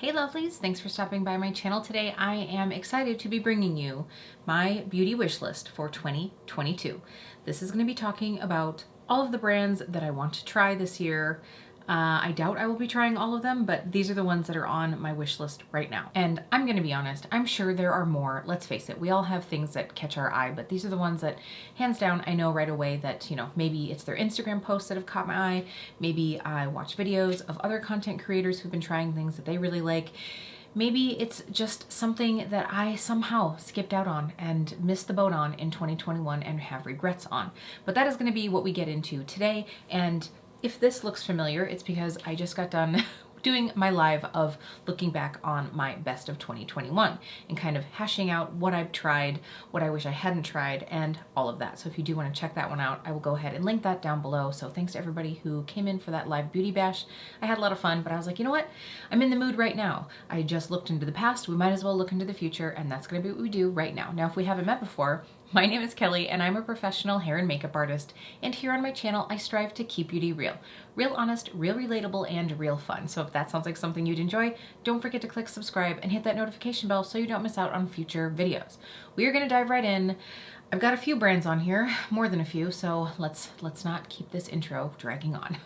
Hey lovelies, thanks for stopping by my channel today. I am excited to be bringing you my beauty wish list for 2022. This is going to be talking about all of the brands that I want to try this year. I doubt I will be trying all of them, but these are the ones that are on my wish list right now. And I'm going to be honest, I'm sure there are more. Let's face it, we all have things that catch our eye, but these are the ones that hands down I know right away that, maybe it's their Instagram posts that have caught my eye. Maybe I watch videos of other content creators who've been trying things that they really like. Maybe it's just something that I somehow skipped out on and missed the boat on in 2021 and have regrets on. But that is going to be what we get into today. And if this looks familiar, it's because I just got done doing my live of looking back on my best of 2021 and kind of hashing out what I've tried, what I wish I hadn't tried, and all of that. So if you do want to check that one out, I will go ahead and link that down below. So thanks to everybody who came in for that live beauty bash. I had a lot of fun, but I was like, you know what? I'm in the mood right now. I just looked into the past. We might as well look into the future, and that's going to be what we do right now. Now, if we haven't met before, my name is Kelly and I'm a professional hair and makeup artist, and here on my channel I strive to keep beauty real. Real honest, real relatable, and real fun. So if that sounds like something you'd enjoy, don't forget to click subscribe and hit that notification bell so you don't miss out on future videos. We are going to dive right in. I've got a few brands on here, more than a few, so let's not keep this intro dragging on.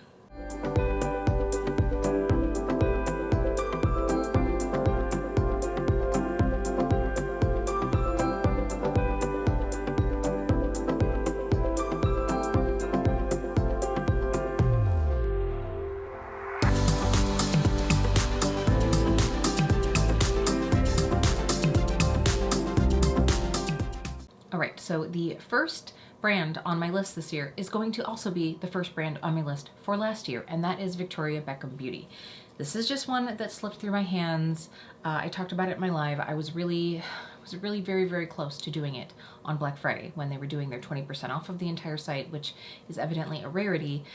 All right, so the first brand on my list this year is going to also be the first brand on my list for last year, and that is Victoria Beckham Beauty. This is just one that slipped through my hands. I talked about it in my live. I was really very, very close to doing it on Black Friday when they were doing their 20% off of the entire site, which is evidently a rarity.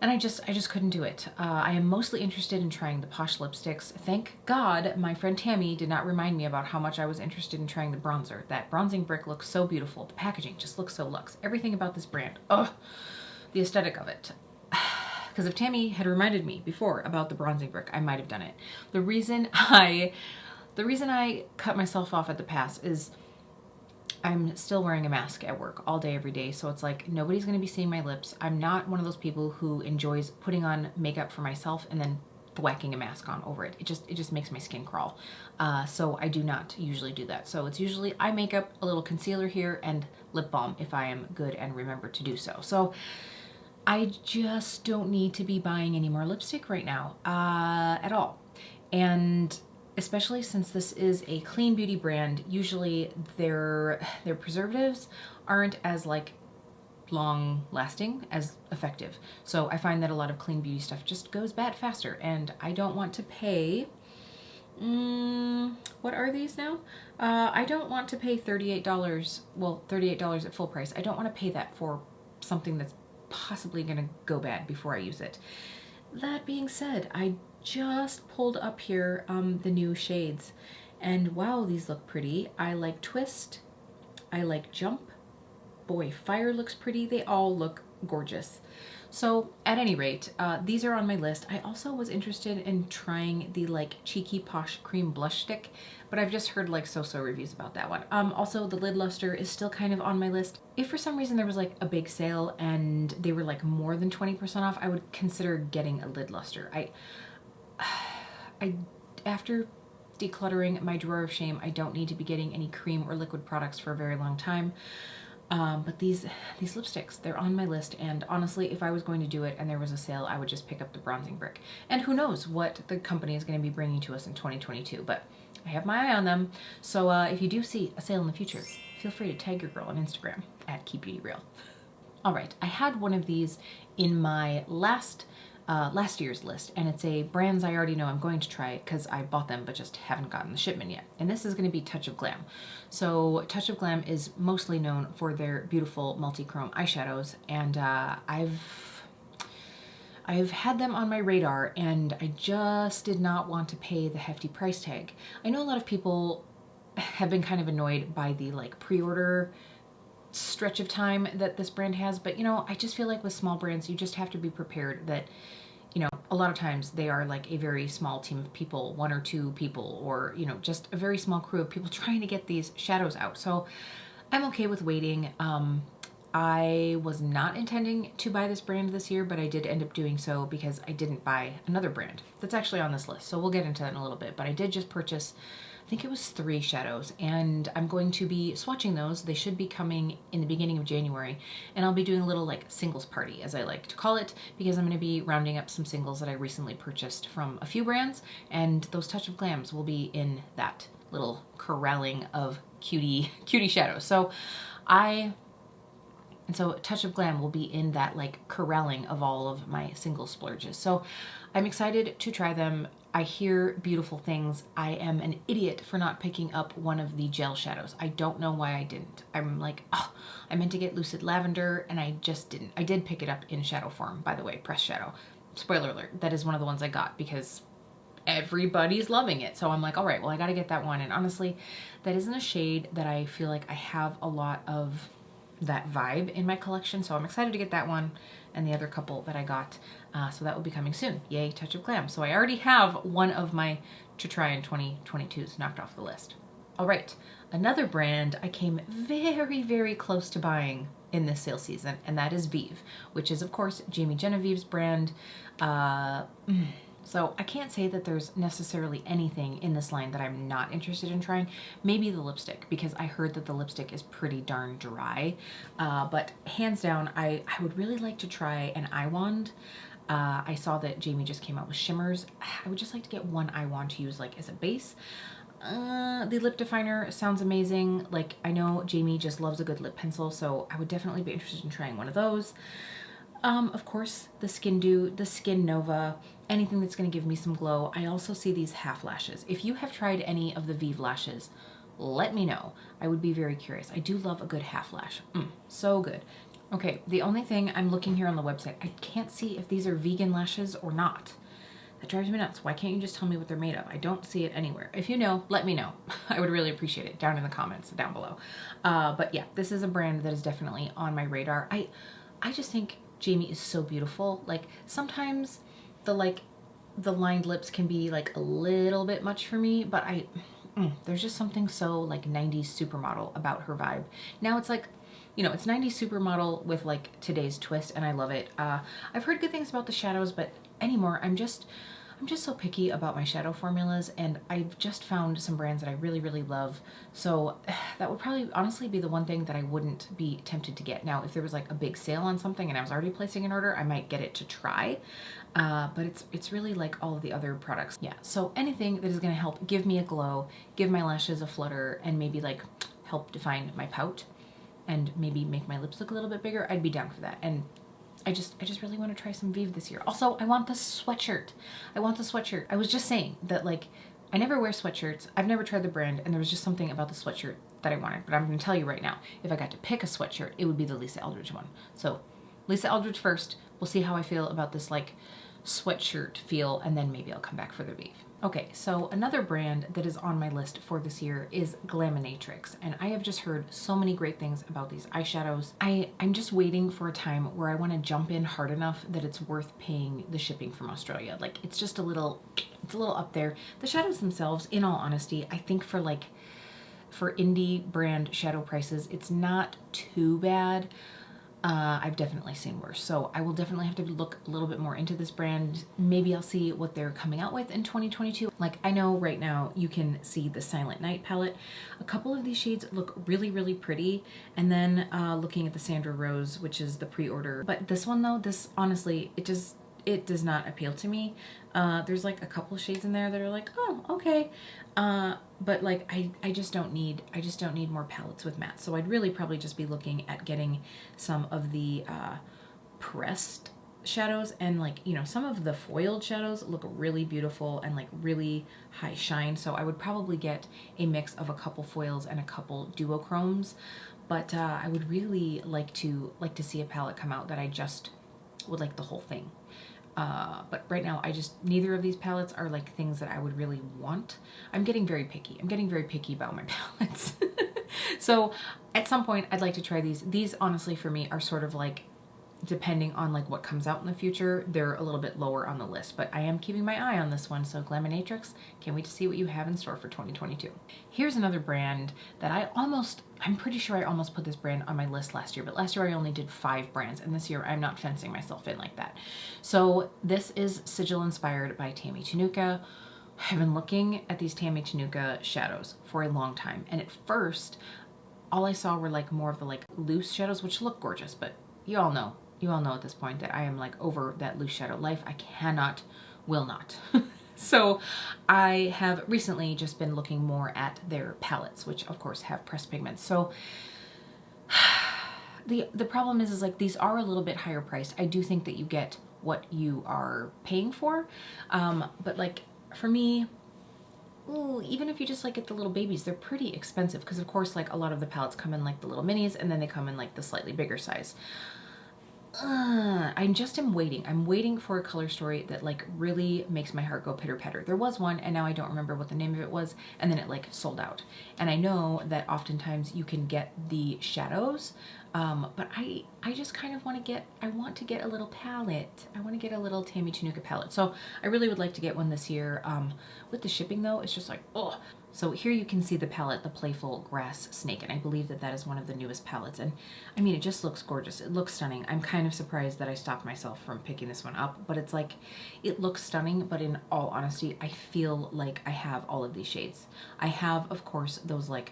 And I just couldn't do it. I am mostly interested in trying the Posh lipsticks. Thank God my friend Tammy did not remind me about how much I was interested in trying the bronzer. That bronzing brick looks so beautiful. The packaging just looks so luxe. Everything about this brand. Ugh, the aesthetic of it. Because if Tammy had reminded me before about the bronzing brick, I might have done it. The reason I cut myself off at the pass is I'm still wearing a mask at work all day, every day. So it's like, nobody's going to be seeing my lips. I'm not one of those people who enjoys putting on makeup for myself and then whacking a mask on over it. It just makes my skin crawl. So I do not usually do that. So it's usually eye makeup, a little concealer here, and lip balm if I am good and remember to do so. So I just don't need to be buying any more lipstick right now at all. And especially since this is a clean beauty brand, usually their preservatives aren't as long lasting, as effective. So I find that a lot of clean beauty stuff just goes bad faster, and I don't want to pay, what are these now? I don't want to pay $38, well, $38 at full price. I don't want to pay that for something that's possibly gonna go bad before I use it. That being said, I just pulled up here the new shades, and wow, these look pretty. I like Twist, I like Jump, boy, Fire looks pretty. They all look gorgeous. So at any rate, these are on my list. I also was interested in trying the Cheeky Posh cream blush stick, but I've just heard so-so reviews about that one. Also the lid luster is still kind of on my list. If for some reason there was a big sale and they were more than 20% off, I would consider getting a lid luster. After decluttering my drawer of shame, I don't need to be getting any cream or liquid products for a very long time. But these lipsticks, they're on my list, and honestly, if I was going to do it and there was a sale, I would just pick up the bronzing brick. And who knows what the company is going to be bringing to us in 2022, but I have my eye on them. So if you do see a sale in the future, feel free to tag your girl on Instagram at KEEPBEAUTYREAL. All right, I had one of these in my last year's list, and it's a brands I already know I'm going to try because I bought them but just haven't gotten the shipment yet. And this is going to be Touch of Glam. So Touch of Glam is mostly known for their beautiful multi-chrome eyeshadows, and I've had them on my radar, and I just did not want to pay the hefty price tag. I know a lot of people have been kind of annoyed by the pre-order stretch of time that this brand has, but I just feel like with small brands, you just have to be prepared that you know, a lot of times they are like a very small team of people, 1 or 2 people, or, you know, just a very small crew of people trying to get these shadows out. So I'm okay with waiting. I was not intending to buy this brand this year, but I did end up doing so because I didn't buy another brand that's actually on this list. So we'll get into that in a little bit, but I did just purchase, I think it was 3 shadows, and I'm going to be swatching those. They should be coming in the beginning of January, and I'll be doing a little like singles party, as I like to call it, because I'm going to be rounding up some singles that I recently purchased from a few brands, and those Touch of Glams will be in that little corralling of cutie shadows. So Touch of Glam will be in that like corralling of all of my single splurges. So I'm excited to try them. I hear beautiful things. I am an idiot for not picking up one of the gel shadows. I don't know why I didn't. I'm like, oh, I meant to get Lucid Lavender and I just didn't. I did pick it up in shadow form, by the way, pressed shadow. Spoiler alert, that is one of the ones I got because everybody's loving it. So I'm like, all right, well, I got to get that one. And honestly, that isn't a shade that I feel like I have a lot of that vibe in my collection. So I'm excited to get that one and the other couple that I got. So that will be coming soon. Yay, Touch of Glam. So I already have one of my to try in 2022s knocked off the list. All right, another brand I came very, very close to buying in this sale season, and that is Vive, which is of course Genevieve's brand. So I can't say that there's necessarily anything in this line that I'm not interested in trying. Maybe the lipstick, because I heard that the lipstick is pretty darn dry. But hands down, I would really like to try an eye wand. I saw that Jamie just came out with shimmers. I would just like to get one eye wand to use like as a base. The lip definer sounds amazing. Like, I know Jamie just loves a good lip pencil, so I would definitely be interested in trying one of those. Of course, the Skin Dew, the Skin Nova, anything that's going to give me some glow. I also see these half lashes. If you have tried any of the Vive lashes, let me know. I would be very curious. I do love a good half lash. So good. Okay, the only thing I'm looking here on the website, I can't see if these are vegan lashes or not. That drives me nuts. Why can't you just tell me what they're made of? I don't see it anywhere. If you know, let me know. I would really appreciate it down in the comments down below. But yeah, this is a brand that is definitely on my radar. I just think Jamie is so beautiful. Like, sometimes the lined lips can be like a little bit much for me, but there's just something so like 90s supermodel about her vibe. Now it's like, you know, it's 90s supermodel with like today's twist, and I love it. I've heard good things about the shadows, but anymore, I'm just so picky about my shadow formulas, and I've just found some brands that I really, really love. So that would probably honestly be the one thing that I wouldn't be tempted to get. Now, if there was like a big sale on something and I was already placing an order, I might get it to try. But it's really like all of the other products. Yeah, so anything that is going to help give me a glow, give my lashes a flutter, and maybe like help define my pout and maybe make my lips look a little bit bigger, I'd be down for that. And I just really want to try some Vive this year. Also, I want the sweatshirt. I want the sweatshirt. I was just saying that, like, I never wear sweatshirts. I've never tried the brand, and there was just something about the sweatshirt that I wanted. But I'm going to tell you right now, if I got to pick a sweatshirt, it would be the Lisa Eldridge one. So Lisa Eldridge first. We'll see how I feel about this like sweatshirt feel, and then maybe I'll come back for the Vive. Okay, so another brand that is on my list for this year is Glaminatrix, and I have just heard so many great things about these eyeshadows. I'm just waiting for a time where I want to jump in hard enough that it's worth paying the shipping from Australia. Like, it's just a little up there. The shadows themselves, in all honesty, I think for indie brand shadow prices, it's not too bad. I've definitely seen worse. So I will definitely have to look a little bit more into this brand. Maybe I'll see what they're coming out with in 2022. Like, I know right now you can see the Silent Night palette. A couple of these shades look really, really pretty. And then looking at the Sandra Rose, which is the pre-order. But this one though, this honestly, it does not appeal to me. There's like a couple of shades in there that are like, oh, okay. But like, I just don't need more palettes with matte. So I'd really probably just be looking at getting some of the pressed shadows, and like, you know, some of the foiled shadows look really beautiful and like really high shine. So I would probably get a mix of a couple foils and a couple duochromes. But I would really like to see a palette come out that I just would like the whole thing. But right now, neither of these palettes are like things that I would really want. I'm getting very picky. I'm getting very picky about my palettes. So at some point, I'd like to try these. These honestly for me are sort of like depending on like what comes out in the future, they're a little bit lower on the list, but I am keeping my eye on this one. So Glaminatrix, can't wait to see what you have in store for 2022. Here's another brand that I'm pretty sure I almost put this brand on my list last year, but last year I only did 5 brands, and this year I'm not fencing myself in like that. So this is Sigil inspired by Tammy Tenuka. I've been looking at these Tammy Tenuka shadows for a long time, and at first all I saw were like more of the like loose shadows, which look gorgeous, but you all know at this point that I am like over that loose shadow life. I cannot, will not. So I have recently just been looking more at their palettes, which of course have pressed pigments. So the problem is like these are a little bit higher priced. I do think that you get what you are paying for. But like for me, ooh, even if you just like get the little babies, they're pretty expensive because of course like a lot of the palettes come in like the little minis, and then they come in like the slightly bigger size. I'm waiting. I'm waiting for a color story that like really makes my heart go pitter patter. There was one, and now I don't remember what the name of it was, and then it like sold out. And I know that oftentimes you can get the shadows, but I just kind of want to get a little palette. I want to get a little Tammy Tenuka palette. So I really would like to get one this year. With the shipping though, it's just like, oh. So here you can see the palette, the Playful Grass Snake, and I believe that that is one of the newest palettes. And I mean, it just looks gorgeous. It looks stunning. I'm kind of surprised that I stopped myself from picking this one up, but it's like, it looks stunning, but in all honesty, I feel like I have all of these shades. I have, of course, those like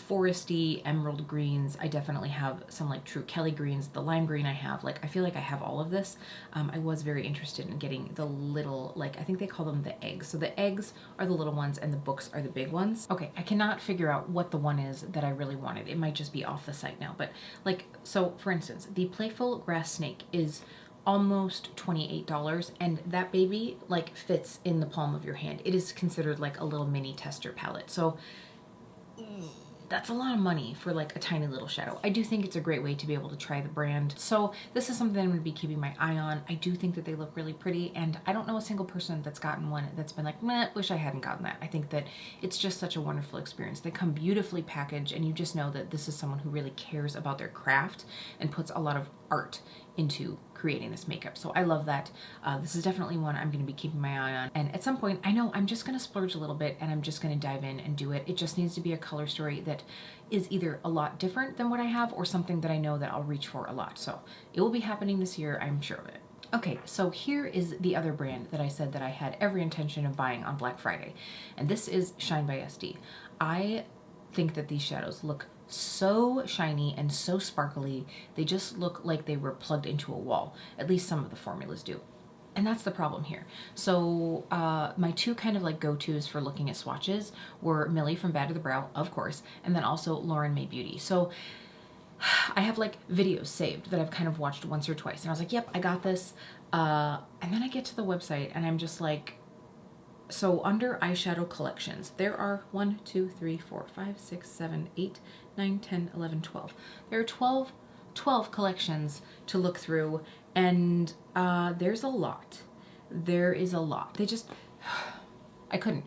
foresty emerald greens. I definitely have some like true Kelly greens. The lime green I have, like I feel like I have all of this. I was very interested in getting the little, like I think they call them the eggs. So the eggs are the little ones and the books are the big ones. Okay, I cannot figure out what the one is that I really wanted. It might just be off the site now, but like, so for instance, the Playful Grass Snake is almost $28, and that baby like fits in the palm of your hand. It is considered like a little mini tester palette. So that's a lot of money for like a tiny little shadow. I do think it's a great way to be able to try the brand. So this is something I'm going to be keeping my eye on. I do think that they look really pretty, and I don't know a single person that's gotten one that's been like, meh, wish I hadn't gotten that. I think that it's just such a wonderful experience. They come beautifully packaged, and you just know that this is someone who really cares about their craft and puts a lot of art into creating this makeup. So I love that. This is definitely one I'm going to be keeping my eye on. And at some point, I know I'm just going to splurge a little bit, and I'm just going to dive in and do it. It just needs to be a color story that is either a lot different than what I have or something that I know that I'll reach for a lot. So it will be happening this year, I'm sure of it. Okay, so here is the other brand that I said that I had every intention of buying on Black Friday, and this is Shine by SD. I think that these shadows look so shiny and so sparkly. They just look like they were plugged into a wall. At least some of the formulas do. And that's the problem here. So my two kind of like go-tos for looking at swatches were Millie from Bad to the Brow, of course, and then also Lauren May Beauty. So I have like videos saved that I've kind of watched once or twice, and I was like, yep, I got this. And then I get to the website and I'm just like, so under eyeshadow collections, there are 1, 2, 3, 4, 5, 6, 7, 8, 9, 10, 11, 12. There are 12 collections to look through, and there's a lot. There is a lot. They just, I couldn't.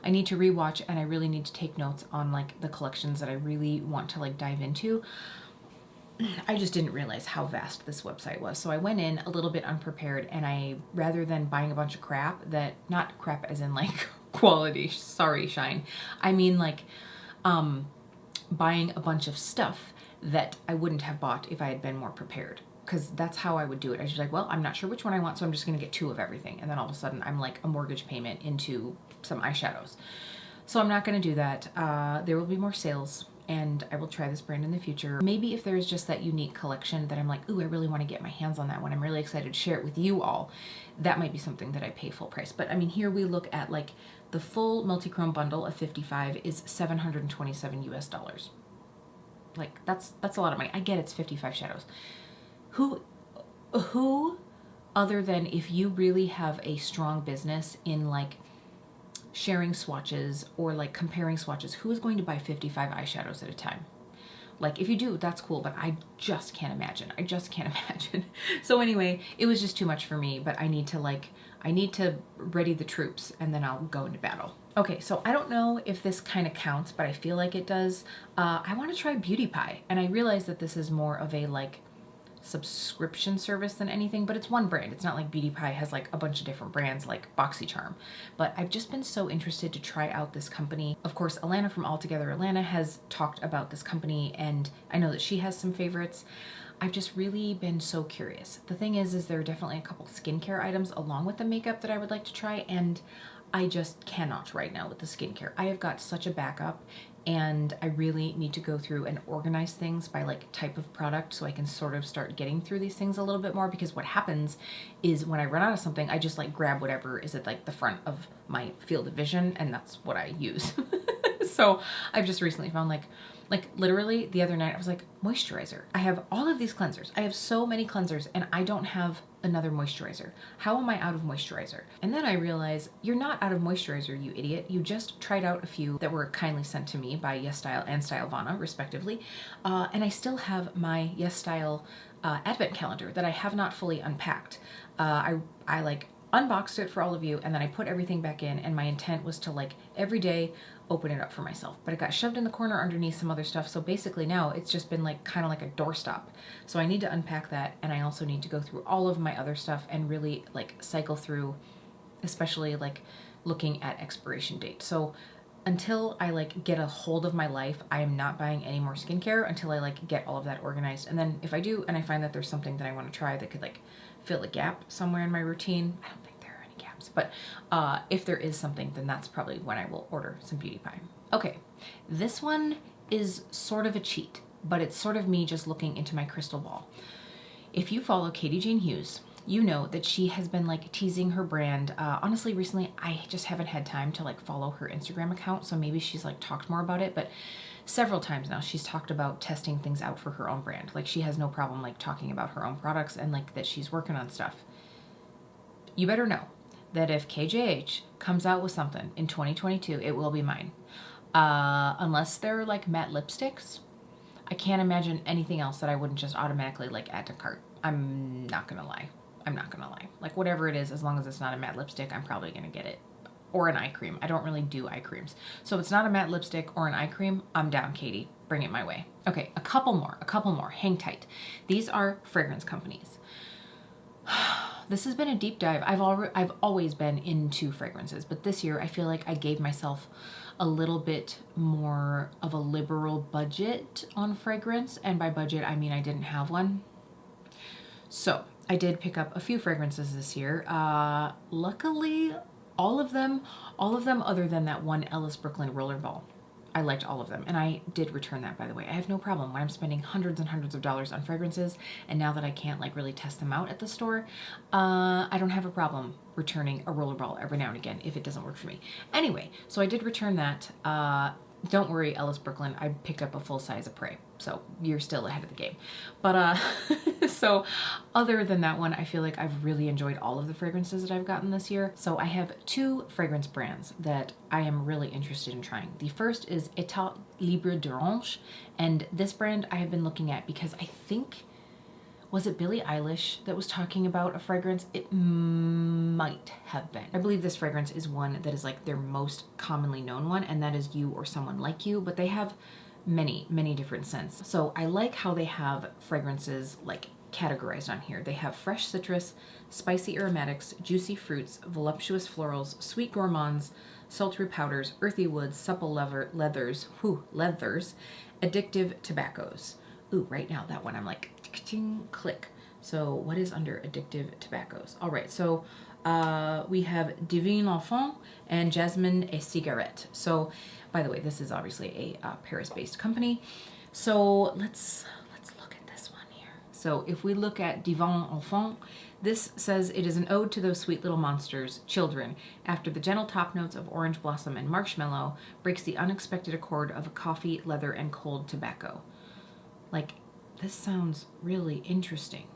I need to rewatch, and I really need to take notes on like the collections that I really want to like dive into. I just didn't realize how vast this website was. So I went in a little bit unprepared, and I, rather than buying a bunch of crap that, not crap as in like quality, sorry Shine, I mean like buying a bunch of stuff that I wouldn't have bought if I had been more prepared. Because that's how I would do it. I was just like, well, I'm not sure which one I want, so I'm just going to get 2 of everything. And then all of a sudden I'm like a mortgage payment into some eyeshadows. So I'm not going to do that. There will be more sales, and I will try this brand in the future. Maybe if there's just that unique collection that I'm like, ooh, I really want to get my hands on that one, I'm really excited to share it with you all, that might be something that I pay full price. But I mean, here we look at like the full multi-chrome bundle of 55 is $727 US. Like that's a lot of money. I get it's 55 shadows. Who other than if you really have a strong business in like sharing swatches or like comparing swatches, who is going to buy 55 eyeshadows at a time? Like if you do, that's cool, but I just can't imagine. I just can't imagine. So anyway, it was just too much for me, but I need to ready the troops, and then I'll go into battle. Okay, so I don't know if this kind of counts, but I feel like it does. I want to try Beauty Pie, and I realize that this is more of a like subscription service than anything, but it's one brand. It's not like Beauty Pie has like a bunch of different brands like BoxyCharm. But I've just been so interested to try out this company. Of course, Alana from Altogether Alana has talked about this company, and I know that she has some favorites. I've just really been so curious. The thing is there are definitely a couple skincare items along with the makeup that I would like to try, and I just cannot right now with the skincare. I have got such a backup, and I really need to go through and organize things by like type of product so I can sort of start getting through these things a little bit more, because what happens is when I run out of something, I just like grab whatever is at like the front of my field of vision, and that's what I use. So I've just recently found like literally the other night I was like, moisturizer. I have all of these cleansers. I have so many cleansers and I don't have another moisturizer. How am I out of moisturizer? And then I realized you're not out of moisturizer, you idiot. You just tried out a few that were kindly sent to me by Yes Style and Stylovana, respectively. And I still have my Yes Style advent calendar that I have not fully unpacked. I like unboxed it for all of you, and then I put everything back in, and my intent was to like every day open it up for myself, but it got shoved in the corner underneath some other stuff. So basically now it's just been like kind of like a doorstop. So I need to unpack that, and I also need to go through all of my other stuff and really like cycle through, especially like looking at expiration date. So until I like get a hold of my life, I am not buying any more skincare until I like get all of that organized. And then if I do and I find that there's something that I want to try that could like fill a gap somewhere in my routine, I don't think there are any gaps, but if there is something, then that's probably when I will order some Beauty Pie. Okay, this one is sort of a cheat, but it's sort of me just looking into my crystal ball. If you follow Katie Jane Hughes, you know that she has been like teasing her brand. Honestly, recently, I just haven't had time to like follow her Instagram account, so maybe she's like talked more about it, but several times now she's talked about testing things out for her own brand. Like she has no problem like talking about her own products and like that she's working on stuff. You better know that if KJH comes out with something in 2022, it will be mine. Unless they're like matte lipsticks, I can't imagine anything else that I wouldn't just automatically like add to cart. I'm not gonna lie. Like whatever it is, as long as it's not a matte lipstick, I'm probably gonna get it. Or an eye cream. I don't really do eye creams. So if it's not a matte lipstick or an eye cream, I'm down, Katie. Bring it my way. Okay, a couple more. Hang tight. These are fragrance companies. This has been a deep dive. I've always been into fragrances, but this year I feel like I gave myself a little bit more of a liberal budget on fragrance, and by budget I mean I didn't have one. So I did pick up a few fragrances this year. Luckily, all of them other than that one Ellis Brooklyn Rollerball. I liked all of them, and I did return that, by the way. I have no problem when I'm spending hundreds and hundreds of dollars on fragrances, and now that I can't like really test them out at the store, I don't have a problem returning a Rollerball every now and again if it doesn't work for me. Anyway, so I did return that. Don't worry, Ellis Brooklyn, I picked up a full size of Prey, so you're still ahead of the game. But so other than that one, I feel like I've really enjoyed all of the fragrances that I've gotten this year. So I have two fragrance brands that I am really interested in trying. The first is État Libre d'Orange, and this brand I have been looking at because I think, was it Billie Eilish that was talking about a fragrance? It might have been. I believe this fragrance is one that is like their most commonly known one, and that is You or Someone Like You, but they have many, many different scents. So I like how they have fragrances like categorized on here. They have fresh citrus, spicy aromatics, juicy fruits, voluptuous florals, sweet gourmands, sultry powders, earthy woods, supple leathers, addictive tobaccos. Ooh, right now that one I'm like, click. So what is under addictive tobaccos? All right, so we have Divine Enfant and Jasmine et Cigarette. So, by the way, this is obviously a Paris-based company. So let's look at this one here. So if we look at Divine Enfant, this says it is an ode to those sweet little monsters, children, after the gentle top notes of orange blossom and marshmallow breaks the unexpected accord of coffee, leather, and cold tobacco. Like, this sounds really interesting,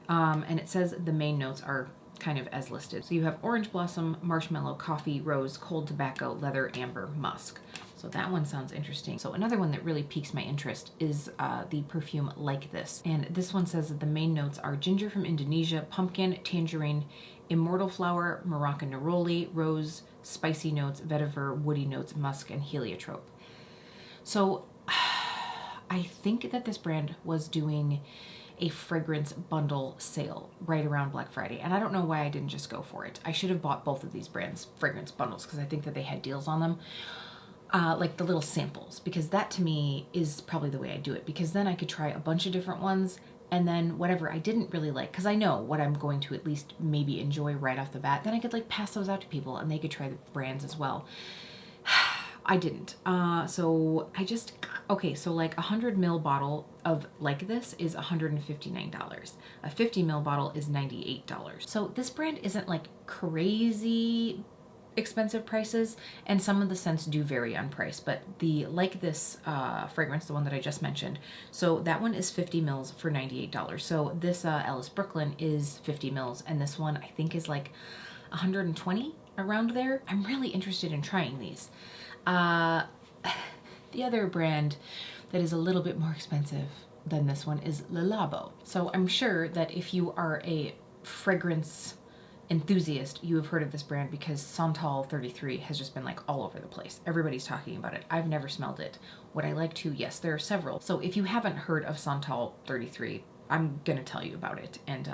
and it says the main notes are kind of as listed. So you have orange blossom, marshmallow, coffee, rose, cold tobacco, leather, amber, musk. So that one sounds interesting. So another one that really piques my interest is the perfume Like This. And this one says that the main notes are ginger from Indonesia, pumpkin, tangerine, immortal flower, Moroccan neroli, rose, spicy notes, vetiver, woody notes, musk, and heliotrope. So I think that this brand was doing a fragrance bundle sale right around Black Friday. And I don't know why I didn't just go for it. I should have bought both of these brands fragrance bundles because I think that they had deals on them. Like the little samples, because that to me is probably the way I do it, because then I could try a bunch of different ones, and then whatever I didn't really like, because I know what I'm going to at least maybe enjoy right off the bat, then I could like pass those out to people and they could try the brands as well. I didn't. So I just, okay, so like a 100 ml bottle of like this is $159. A 50 ml bottle is $98. So this brand isn't like crazy expensive prices, and some of the scents do vary on price, but the like this fragrance, the one that I just mentioned, so that one is 50 mils for $98. So this Ellis Brooklyn is 50 mils, and this one I think is like 120, around there. I'm really interested in trying these. The other brand that is a little bit more expensive than this one is Le Labo. So I'm sure that if you are a fragrance enthusiast, you have heard of this brand, because Santal 33 has just been like all over the place. Everybody's talking about it. I've never smelled it. Would I like to? Yes, there are several. So if you haven't heard of Santal 33, I'm gonna tell you about it, and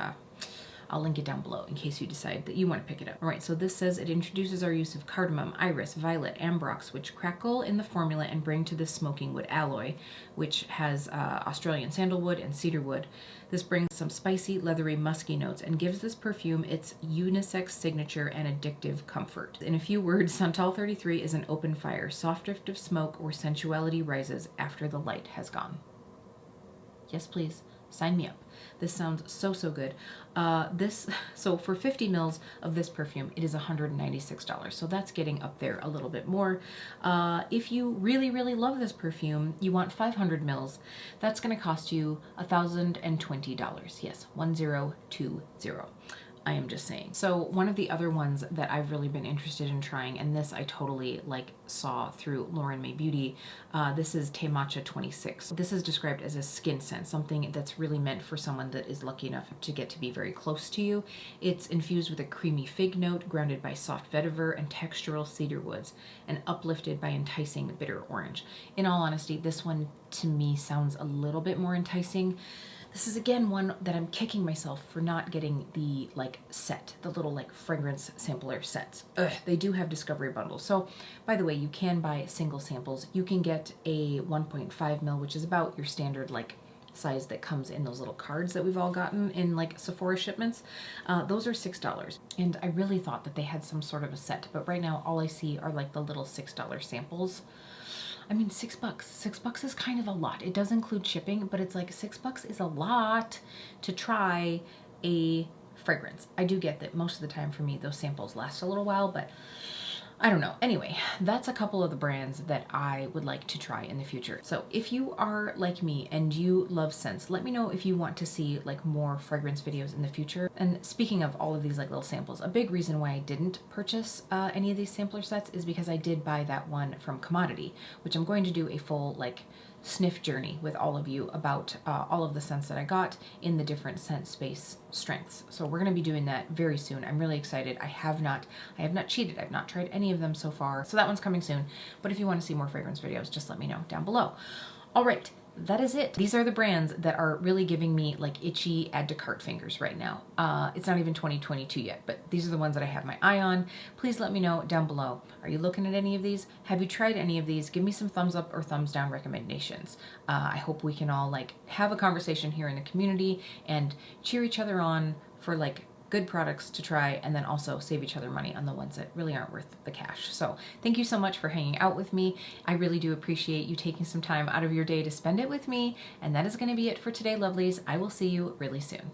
I'll link it down below in case you decide that you want to pick it up. All right, so this says it introduces our use of cardamom, iris, violet, ambrox, which crackle in the formula and bring to the smoking wood alloy, which has Australian sandalwood and cedarwood. This brings some spicy, leathery, musky notes and gives this perfume its unisex signature and addictive comfort. In a few words, Santal 33 is an open fire, soft drift of smoke where sensuality rises after the light has gone. Yes, please. Sign me up. This sounds so, so good. So for 50 mils of this perfume, it is $196. So that's getting up there a little bit more. If you really, really love this perfume, you want 500 mils, that's going to cost you $1,020. Yes, 1020. I am just saying. So one of the other ones that I've really been interested in trying, and this I totally like saw through Lauren May Beauty, this is Te Matcha 26. This is described as a skin scent, something that's really meant for someone that is lucky enough to get to be very close to you. It's infused with a creamy fig note, grounded by soft vetiver and textural cedar woods, and uplifted by enticing bitter orange. In all honesty, this one to me sounds a little bit more enticing. This is again one that I'm kicking myself for not getting the like set, the little like fragrance sampler sets. They do have discovery bundles. So by the way, you can buy single samples. You can get a 1.5 mil, which is about your standard like size that comes in those little cards that we've all gotten in like Sephora shipments. Those are $6. And I really thought that they had some sort of a set, but right now all I see are like the little $6 samples. I mean, $6. $6 is kind of a lot. It does include shipping, but it's like $6 is a lot to try a fragrance. I do get that most of the time for me, those samples last a little while, but I don't know. Anyway, that's a couple of the brands that I would like to try in the future. So if you are like me and you love scents, let me know if you want to see like more fragrance videos in the future. And speaking of all of these like little samples, a big reason why I didn't purchase any of these sampler sets is because I did buy that one from Commodity, which I'm going to do a full like sniff journey with all of you about all of the scents that I got in the different scent space strengths. So we're going to be doing that very soon. I'm really excited. I have not cheated. I've not tried any of them so far. So that one's coming soon. But if you want to see more fragrance videos, just let me know down below. All right. That is it. These are the brands that are really giving me like itchy add to cart fingers right now. It's not even 2022 yet, but these are the ones that I have my eye on. Please let me know down below. Are you looking at any of these? Have you tried any of these? Give me some thumbs up or thumbs down recommendations. I hope we can all like have a conversation here in the community and cheer each other on for like good products to try, and then also save each other money on the ones that really aren't worth the cash. So thank you so much for hanging out with me. I really do appreciate you taking some time out of your day to spend it with me. And that is going to be it for today, lovelies. I will see you really soon.